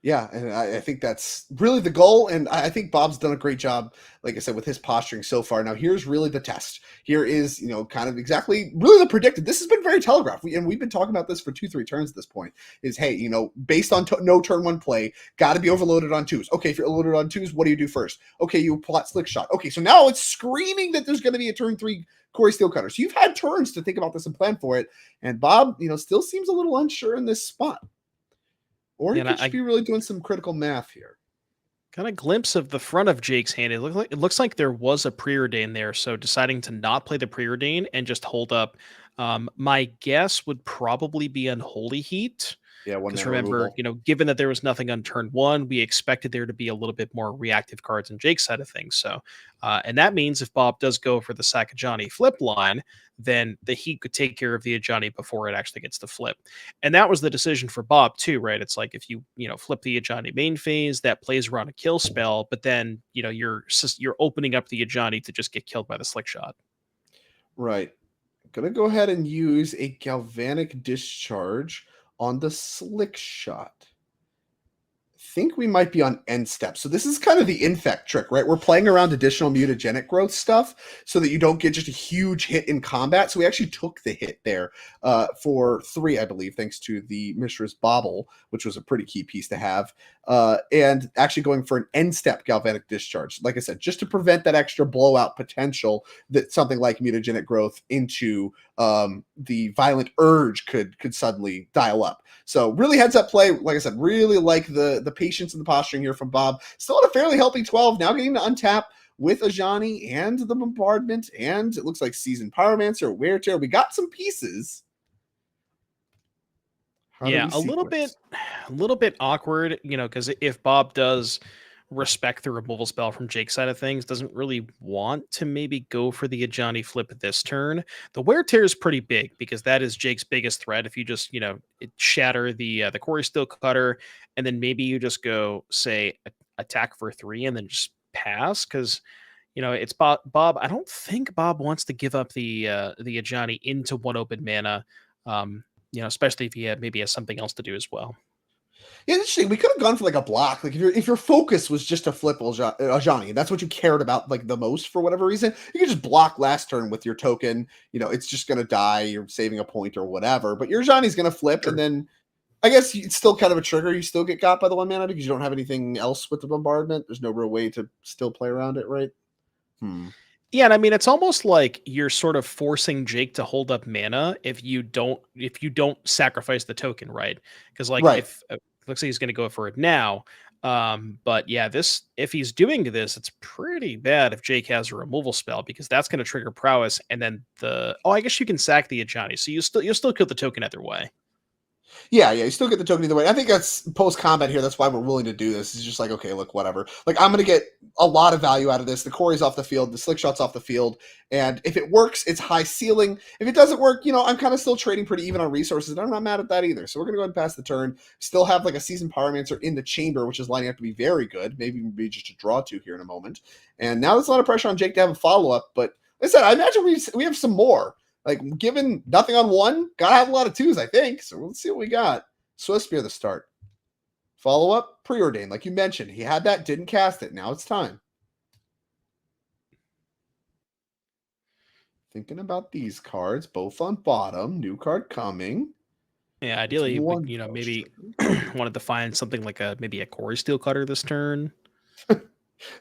Yeah, and I think that's really the goal. And I think Bob's done a great job, like I said, with his posturing so far. Now, here's really the test. Here is, kind of exactly really the predicted. This has been very telegraphed. We've been talking about this for 2-3 turns at this point. Is, hey, based on no turn 1 play, got to be overloaded on 2s. Okay, if you're overloaded on 2s, what do you do first? Okay, you plot Slick Shot. Okay, so now it's screaming that there's going to be a turn 3 Corey Steel Cutter. So you've had turns to think about this and plan for it. And Bob, still seems a little unsure in this spot. Or he And could just be really doing some critical math here. Got a glimpse of the front of Jake's hand. It looks like there was a preordain there, so deciding to not play the preordain and just hold up. My guess would probably be Unholy Heat. Yeah, one Because mana remember, removal. given that there was nothing on turn 1, we expected there to be a little bit more reactive cards in Jake's side of things. So, and that means if Bob does go for the Sakajani flip line, then the Heat could take care of the Ajani before it actually gets to flip. And that was the decision for Bob too, right? It's like if you flip the Ajani main phase, that plays around a kill spell, but then you're opening up the Ajani to just get killed by the Slick Shot. Right. Gonna go ahead and use a Galvanic Discharge on the Slick Shot. Think we might be on end step. So this is kind of the infect trick, right? We're playing around additional mutagenic growth stuff so that you don't get just a huge hit in combat. So we actually took the hit there for 3, I believe, thanks to the Mishra's Bauble, which was a pretty key piece to have. And actually going for an end step Galvanic Discharge. Like I said, just to prevent that extra blowout potential that something like mutagenic growth into the Violent Urge could suddenly dial up. So really heads up play. Like I said, really like the patience and the posturing here from Bob. Still at a fairly healthy 12. Now getting to untap with Ajani and the Bombardment, and it looks like Seasoned Pyromancer, Wear Tear. We got some pieces. Yeah, a little bit awkward, because if Bob does respect the removal spell from Jake's side of things, doesn't really want to maybe go for the Ajani flip this turn. The wear tear is pretty big because that is Jake's biggest threat. If you just, shatter the Corey Steel Cutter, and then maybe you just go say attack for 3 and then just pass because. It's Bob. I don't think Bob wants to give up the Ajani into 1 open mana. Especially if he maybe has something else to do as well. Yeah, interesting. We could have gone for like a block. Like if your focus was just to flip Ajani, that's what you cared about like the most for whatever reason, you could just block last turn with your token. It's just gonna die. You're saving a point or whatever. But your Ajani's gonna flip, Sure. and then I guess it's still kind of a trigger. You still get got by the 1 mana because you don't have anything else with the Bombardment. There's no real way to still play around it, right? Yeah, and I mean it's almost like you're sort of forcing Jake to hold up mana if you don't sacrifice the token, right? Because like Right. if looks like he's going to go for it now, but yeah, this if he's doing this, it's pretty bad if Jake has a removal spell because that's going to trigger prowess, and then I guess you can sack the Ajani, so you'll still kill the token either way. Yeah, you still get the token either way. I think that's post combat here. That's why we're willing to do this. It's just like, okay, look, whatever. Like, I'm going to get a lot of value out of this. The Corey's off the field, the Slick Shot's off the field. And if it works, it's high ceiling. If it doesn't work, I'm kind of still trading pretty even on resources. And I'm not mad at that either. So we're going to go ahead and pass the turn. Still have like a Seasoned Pyromancer in the chamber, which is lining up to be very good. Maybe even be just a draw 2 here in a moment. And now there's a lot of pressure on Jake to have a follow up. But like I said, I imagine we have some more. Like, given nothing on 1, gotta have a lot of 2s, I think. So let's see what we got. Swiftspear the start. Follow up, Preordain. Like you mentioned, he had that, didn't cast it. Now it's time. Thinking about these cards, both on bottom. New card coming. Yeah, ideally, maybe wanted to find something like maybe a Corey Steel Cutter this turn.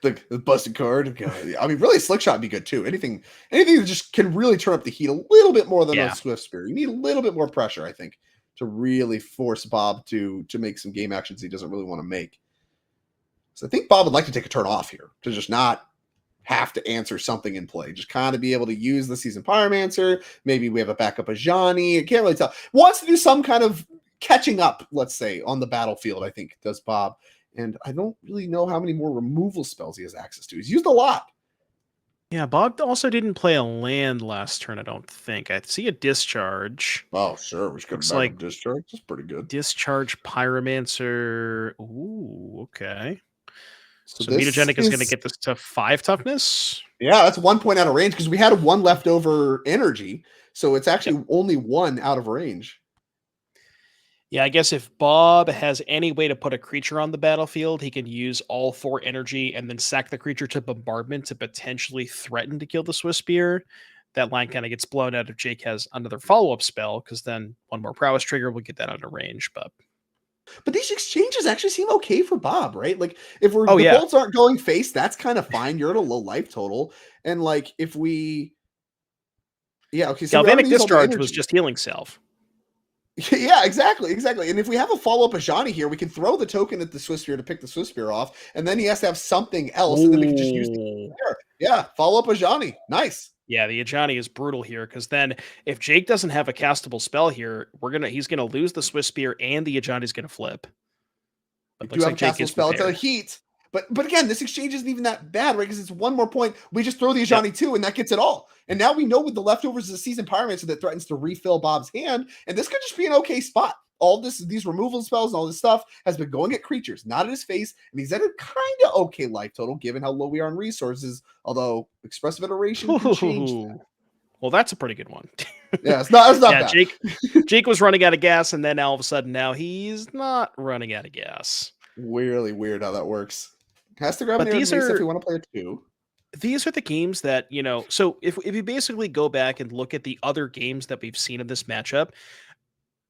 the busted card. I mean, really, Slick Shot would be good too. Anything that just can really turn up the heat a little bit more than a Swiftspear. You need a little bit more pressure, I think. to really force Bob to make some game actions he doesn't really want to make. So I think Bob would like to take a turn off here to just not have to answer something in play. Just kind of be able to use the Seasoned Pyromancer. Maybe we have a backup Ajani. I can't really tell. Wants to do some kind of catching up, let's say, on the battlefield, I think, does Bob. And I don't really know how many more removal spells he has access to. He's used a lot. Yeah, Bob also didn't play a land last turn, I don't think. I see a discharge. Oh, sure. We should Looks back like up discharge. That's pretty good. Discharge Pyromancer. Ooh, okay. So So this Mutagenic is going to is get this to 5 toughness. yeah, that's 1 point out of range because we had 1 leftover energy. So it's actually only 1 out of range. Yeah, I guess if Bob has any way to put a creature on the battlefield, he can use all 4 energy and then sack the creature to bombardment to potentially threaten to kill the Swiss Spear. That line kind of gets blown out if Jake has another follow-up spell, because then 1 more prowess trigger will get that out of range. But these exchanges actually seem okay for Bob, right? Like if we're Oh, the yeah. bolts aren't going face, that's kind of fine. You're at a low life total. And like if we okay, so we Galvanic already used all the Discharge was energy. just healing self. Yeah, exactly. And if we have a follow-up Ajani here, we can throw the token at the Swiss Spear to pick the Swiss Spear off, and then he has to have something else, and then we can just use the Ooh. Spear. Yeah, follow-up Ajani. Nice. Yeah, the Ajani is brutal here, because then if Jake doesn't have a castable spell here, he's gonna lose the Swiss Spear and the Ajani's gonna flip. We But do looks have like a Jake castable is spell. It's a prepared. heat. But again, this exchange isn't even that bad, right? Because it's 1 more point. We just throw the Yep. Ajani too, and that gets it all. And now we know with the leftovers of the Seasoned Pyromancer that threatens to refill Bob's hand, and this could just be an okay spot. All these removal spells and all this stuff has been going at creatures, not at his face, and he's at a kind of okay life total given how low we are on resources. Although expressive iteration can change that. Well, that's a pretty good one. Yeah, it's not Yeah, bad. Jake was running out of gas, and then all of a sudden now he's not running out of gas. Really weird how that works. Has to grab But an these Mace if we are want to play a 2. these are the games that, so if you basically go back and look at the other games that we've seen in this matchup,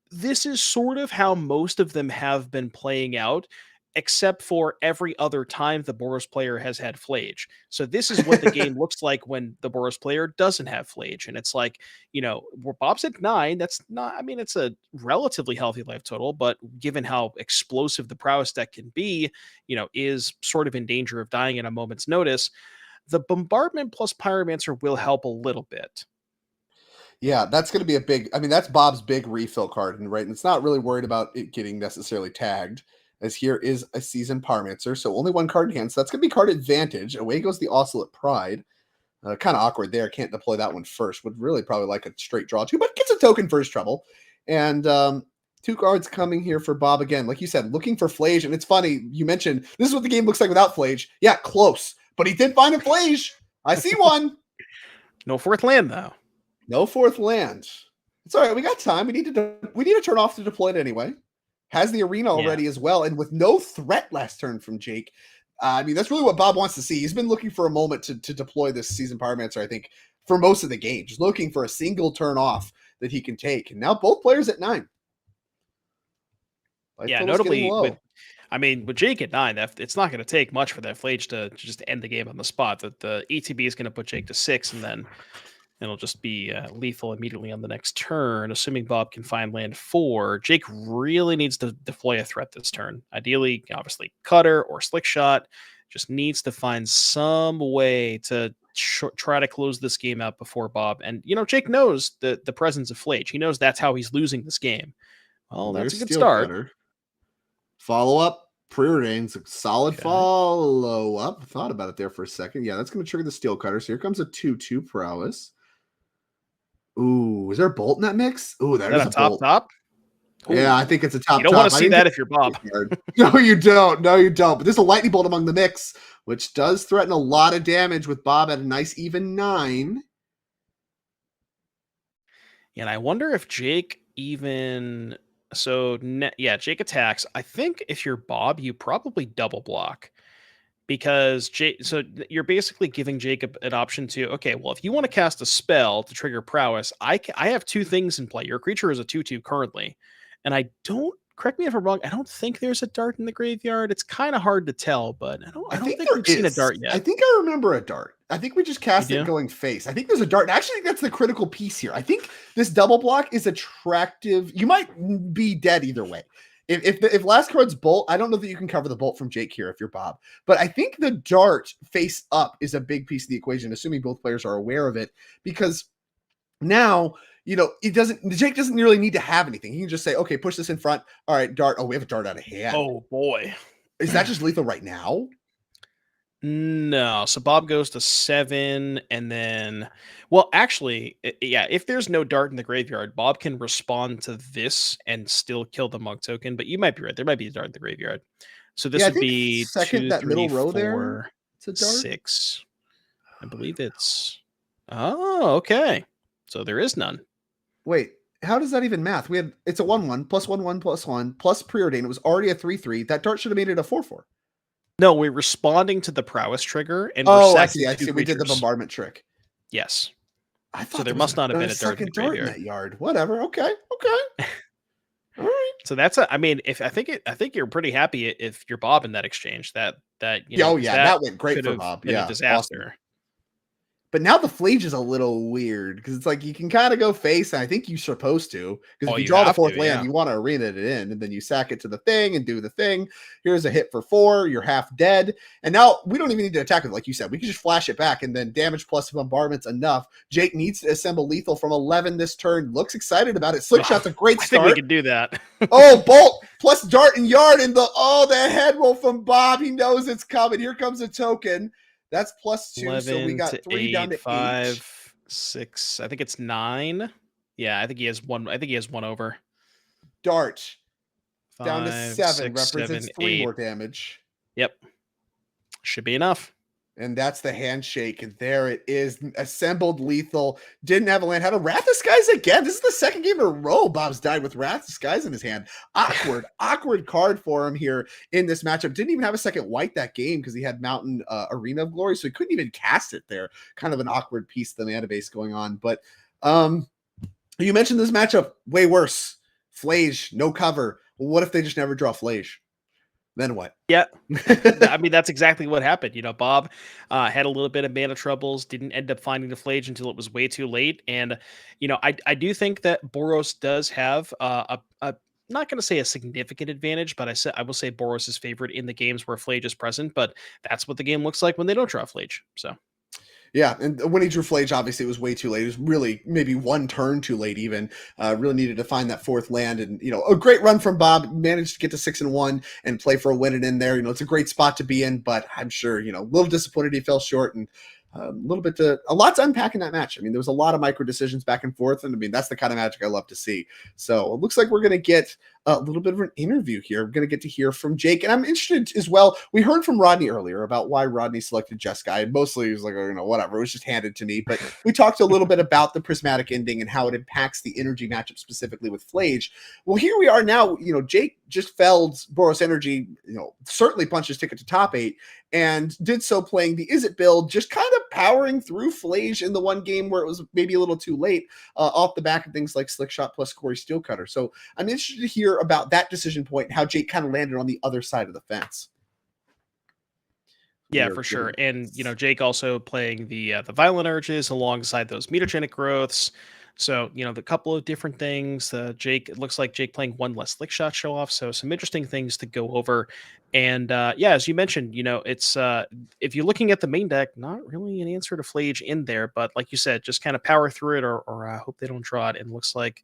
this is sort of how most of them have been playing out, except for every other time the Boros player has had Flage. So this is what the game looks like when the Boros player doesn't have Flage. And it's like, where Bob's at 9, that's not, I mean, it's a relatively healthy life total, but given how explosive the prowess deck can be, is sort of in danger of dying at a moment's notice. The bombardment plus Pyromancer will help a little bit. Yeah, that's going to be a big. I mean, that's Bob's big refill card, and right, and it's not really worried about it getting necessarily tagged. As here is a Seasoned Pyromancer, so only 1 card in hand. So that's going to be card advantage. Away goes the Oscillate Pride. Kind of awkward there. Can't deploy that one first. Would really probably like a straight draw too, but gets a token for his trouble. And 2 cards coming here for Bob again. Like you said, looking for Flage. And it's funny, you mentioned this is what the game looks like without Flage. Yeah, close. But he did find a Flage. I see one. No 4th land, though. No 4th land. It's all right. We got time. We need to turn off to deploy it anyway. Has the arena already as well, and with no threat last turn from Jake. I mean, that's really what Bob wants to see. He's been looking for a moment to deploy this Seasoned Pyromancer, I think, for most of the game. Just looking for a single turn off that he can take. And now both players at 9. Notably with Jake at 9, it's not going to take much for that Flage to just end the game on the spot. That the ETB is going to put Jake to 6, and then it'll just be lethal immediately on the next turn, assuming Bob can find land 4. Jake really needs to deploy a threat this turn. Ideally, obviously, Cutter or Slick Shot. Just needs to find some way to try to close this game out before Bob. And, Jake knows the presence of Flage. He knows that's how he's losing this game. Well, that's a good start. Cutter. Follow-up. Preordains a solid follow-up. Thought about it there for a second. Yeah, that's going to trigger the Steel Cutter. So here comes a 2/2 prowess. Ooh, is there a bolt in that mix? Ooh, there's a bolt. Top? Ooh. Yeah, I think it's a top. You don't want to see that if you're Bob. No, you don't. No, you don't. But there's a lightning bolt among the mix, which does threaten a lot of damage with Bob at a nice even 9. And I wonder if Jake even... Jake attacks. I think if you're Bob, you probably double block. Because you're basically giving Jake an option to, okay, well, if you want to cast a spell to trigger prowess, I have 2 things in play. Your creature is a 2/2 currently. And correct me if I'm wrong, I don't think there's a dart in the graveyard. It's kind of hard to tell, but I don't think we've seen a dart yet. I think I remember a dart. I think we just You cast it do? going face. I think there's a dart. And I actually think that's the critical piece here. I think this double block is attractive. You might be dead either way. If last card's bolt, I don't know that you can cover the bolt from Jake here if you're Bob. But I think the dart face up is a big piece of the equation, assuming both players are aware of it, because now Jake doesn't really need to have anything. He can just say, okay, push this in front. All right, dart. Oh, we have a dart out of hand. Oh boy. Is that just lethal right now? No. So Bob goes to 7, and then, well, actually, yeah, if there's no dart in the graveyard, Bob can respond to this and still kill the monk token. But you might be right. There might be a dart in the graveyard. So this Yeah, I would think be second, 2, that 3, middle row there, 4, it's a dart. 6. I believe it's. Oh, okay. So there is none. Wait, how does that even math? It's a 1/1 plus 1/1 plus 1 plus preordain. It was already a 3/3. That dart should have made it a 4/4. No, we're responding to the prowess trigger, and we're Oh, I sacking see. I 2 see. We did the creatures. bombardment trick. Yes. I So thought there there was must not have a been a dart in the second dart in graveyard. that yard. Whatever. Okay. Okay. All right. So that's I mean, if I think you're pretty happy if you're Bob in that exchange. Yeah, oh 'Cause yeah, that that went great could for have Bob. been a Yeah, awesome. disaster. But now the flage is a little weird because it's like you can kind of go face, and I think you're supposed to. Because Oh, if you you draw the have fourth to, land, yeah. you want to arena it in, and then you sack it to the thing and do the thing. Here's a hit for 4. You're half dead. And now we don't even need to attack it, like you said. We can just flash it back, and then damage plus bombardment's enough. Jake needs to assemble lethal from 11 this turn. Looks excited about it. Slick shot's a great I think we start. can do that. Oh, bolt plus dart and yard, and the head roll from Bob. He knows it's coming. Here comes a token. That's +2, so we 11 got to 3 down 8, to 8. 5, 6. I think it's 9. Yeah, I think he has one. I think he has one over. Dart down to 5, 7 6, represents 7, 3 8. more damage. Yep. Should be enough. And that's the handshake. And there it is. Assembled lethal. Didn't have a land. Had a Wrath of Skies again. This is the second game in a row Bob's died with Wrath of Skies in his hand. Awkward card for him here in this matchup. Didn't even have a second white that game because he had Mountain Arena of Glory, so he couldn't even cast it there. Kind of an awkward piece of the mana base going on. But you mentioned this matchup way worse. Flage, no cover. Well, what if they just never draw Flage? Then what? Yeah. I mean, that's exactly what happened. Bob had a little bit of mana troubles, didn't end up finding the Flage until it was way too late. And, I do think that Boros does have a not going to say a significant advantage, but I will say Boros is favored in the games where Flage is present, but that's what the game looks like when they don't draw Flage. So. Yeah, and when he drew Flage, obviously it was way too late. It was really maybe one turn too late. Even really needed to find that fourth land, and a great run from Bob. Managed to get to 6-1 and play for a win and in there. It's a great spot to be in, but I'm sure a little disappointed he fell short and a lot to unpack in that match. I mean, there was a lot of micro decisions back and forth, and I mean that's the kind of magic I love to see. So it looks like we're gonna get a little bit of an interview here. We're gonna get to hear from Jake, and I'm interested as well. We heard from Rodney earlier about why Rodney selected Jeskai, and mostly he was like, whatever, it was just handed to me. But we talked a little bit about the prismatic ending and how it impacts the energy matchup specifically with Flage. Well, here we are now. Jake just felled Boros Energy. Certainly punched his ticket to top 8. And did so playing the Is It build, just kind of powering through Flage in the one game where it was maybe a little too late off the back of things like Slick Shot plus Corey Steelcutter. So I'm interested to hear about that decision point and how Jake kind of landed on the other side of the fence. Yeah, for sure. And, Jake also playing the Violent Urges alongside those mutagenic growths. So, the couple of different things. It looks like Jake playing one less Slick Shot show off. So some interesting things to go over. And as you mentioned, it's if you're looking at the main deck, not really an answer to Flage in there. But like you said, just kind of power through it or hope they don't draw it. And looks like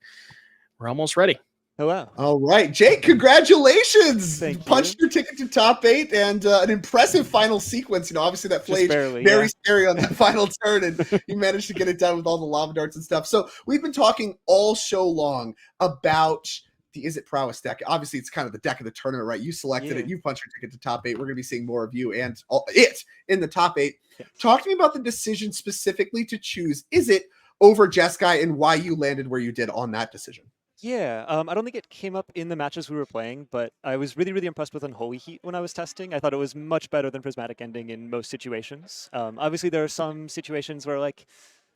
we're almost ready. Oh, wow. All right, Jake, congratulations. Thank You punched your ticket to top 8 and an impressive final sequence. Obviously that Flage very scary on that final turn, and you managed to get it done with all the lava darts and stuff. So we've been talking all show long about the Is It Prowess deck. Obviously, it's kind of the deck of the tournament, right? You selected it. You punched your ticket to top 8. We're going to be seeing more of you and it in the top 8. Yeah. Talk to me about the decision specifically to choose Is It over Jeskai and why you landed where you did on that decision. Yeah, I don't think it came up in the matches we were playing, but I was really, really impressed with Unholy Heat when I was testing. I thought it was much better than Prismatic Ending in most situations. Obviously, there are some situations where,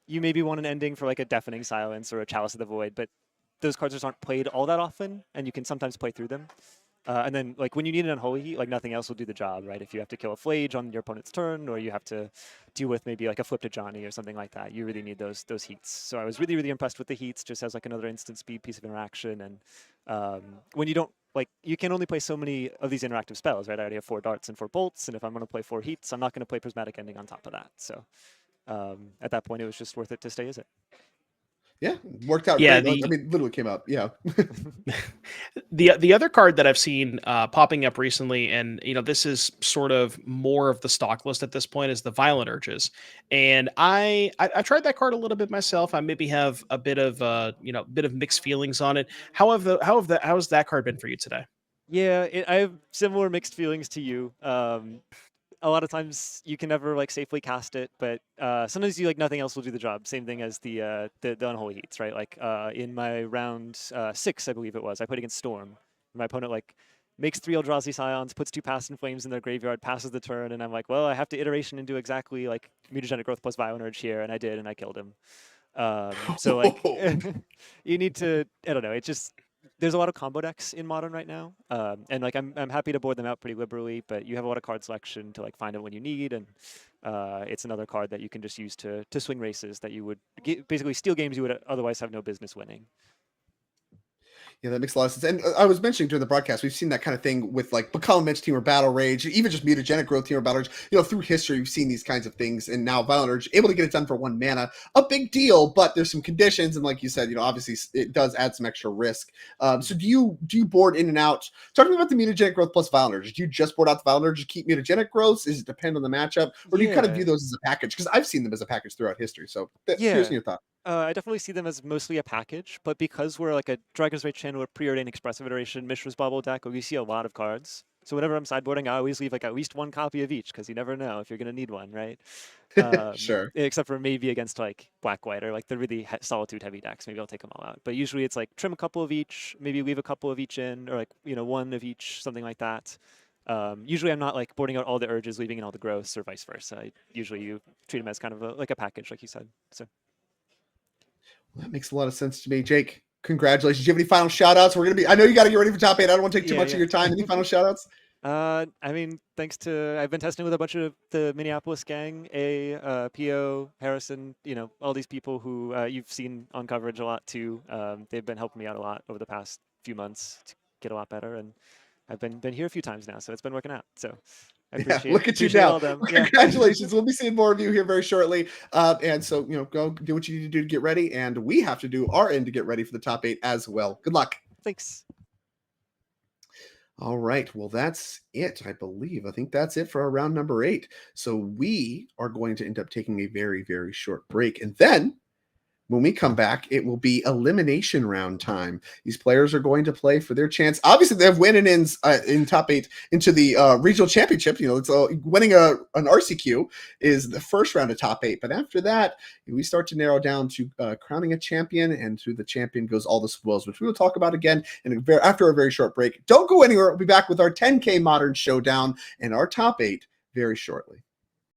you maybe want an ending for, a Deafening Silence or a Chalice of the Void, but those cards just aren't played all that often, and you can sometimes play through them. And then like when you need an unholy heat, like nothing else will do the job, right? If you have to kill a Flage on your opponent's turn, or you have to deal with maybe like a flip to Johnny or something like that, you really need those heats. So I was really impressed with the heats, just as like another instant speed piece of interaction. And when you don't like, you can only play so many of these interactive spells, right? I already have 4 darts and 4 bolts, and if I'm going to play 4 heats, I'm not going to play Prismatic Ending on top of that. So at that point, it was just worth it to stay as it. Yeah, worked out Yeah, great. I mean, literally came up. Yeah. the other card that I've seen popping up recently, and this is sort of more of the stock list at this point, is the Violent Urges, and I tried that card a little bit myself. I maybe have a bit of bit of mixed feelings on it. How has that card been for you today? Yeah, I have similar mixed feelings to you. A lot of times you can never like safely cast it, but sometimes you like nothing else will do the job. Same thing as the unholy heats, right? Like in my round 6, I believe it was, I played against Storm. My opponent like makes 3 Eldrazi Scions, puts 2 Past in Flames in their graveyard, passes the turn, and I'm like, well, I have to iteration and do exactly like Mutagenic Growth plus Violent Urge here, and I did, and I killed him. So like you need to, I don't know, it just, there's a lot of combo decks in Modern right now, and like I'm happy to board them out pretty liberally, but you have a lot of card selection to like find it when you need, and it's another card that you can just use to swing races that you would basically steal games you would otherwise have no business winning. Yeah, that makes a lot of sense. And I was mentioning during the broadcast, we've seen that kind of thing with like Bacallum Bench Team or Battle Rage, even just Mutagenic Growth Team or Battle Rage. Through history, we've seen these kinds of things. And now Violent Urge, able to get it done for 1 mana, a big deal, but there's some conditions. And like you said, obviously it does add some extra risk. So do you board in and out? Talk to me about the Mutagenic Growth plus Violent Urge. Do you just board out the Violent Urge to keep Mutagenic Growths? Does it depend on the matchup? Or do you kind of view those as a package? Because I've seen them as a package throughout history. So here's your thought. I definitely see them as mostly a package, but because we're like a Dragon's Rage channel or preordained expressive iteration Mishra's Bubble deck, we see a lot of cards. So whenever I'm sideboarding, I always leave like at least 1 copy of each, because you never know if you're going to need one, right? Sure. Except for maybe against like Black-White or like the really solitude heavy decks. Maybe I'll take them all out. But usually it's like trim a couple of each, maybe leave a couple of each in, or like, 1 of each, something like that. Usually I'm not like boarding out all the urges, leaving in all the growths, or vice versa. Usually you treat them as kind of like a package, like you said. So. Well, that makes a lot of sense to me. Jake, congratulations. Do you have any final shout outs? I know you got to get ready for top 8. I don't want to take too much of your time. Any final shout outs? I mean, thanks to, I've been testing with a bunch of the Minneapolis gang, PO, Harrison, all these people who you've seen on coverage a lot too. They've been helping me out a lot over the past few months to get a lot better. And I've been here a few times now, so it's been working out. So I appreciate, look at you now. Yeah. Congratulations. We'll be seeing more of you here very shortly. And so, go do what you need to do to get ready. And we have to do our end to get ready for the top 8 as well. Good luck. Thanks. All right. Well, that's it, I believe. I think that's it for our round number 8. So we are going to end up taking a very, very short break. And then when we come back, it will be elimination round time. These players are going to play for their chance. Obviously, they have win-and-ins in top 8 into the regional championship. It's winning an RCQ is the first round of top 8. But after that, we start to narrow down to crowning a champion, and through the champion goes all the spoils, which we will talk about again after a very short break. Don't go anywhere. We'll be back with our 10K Modern Showdown and our top 8 very shortly.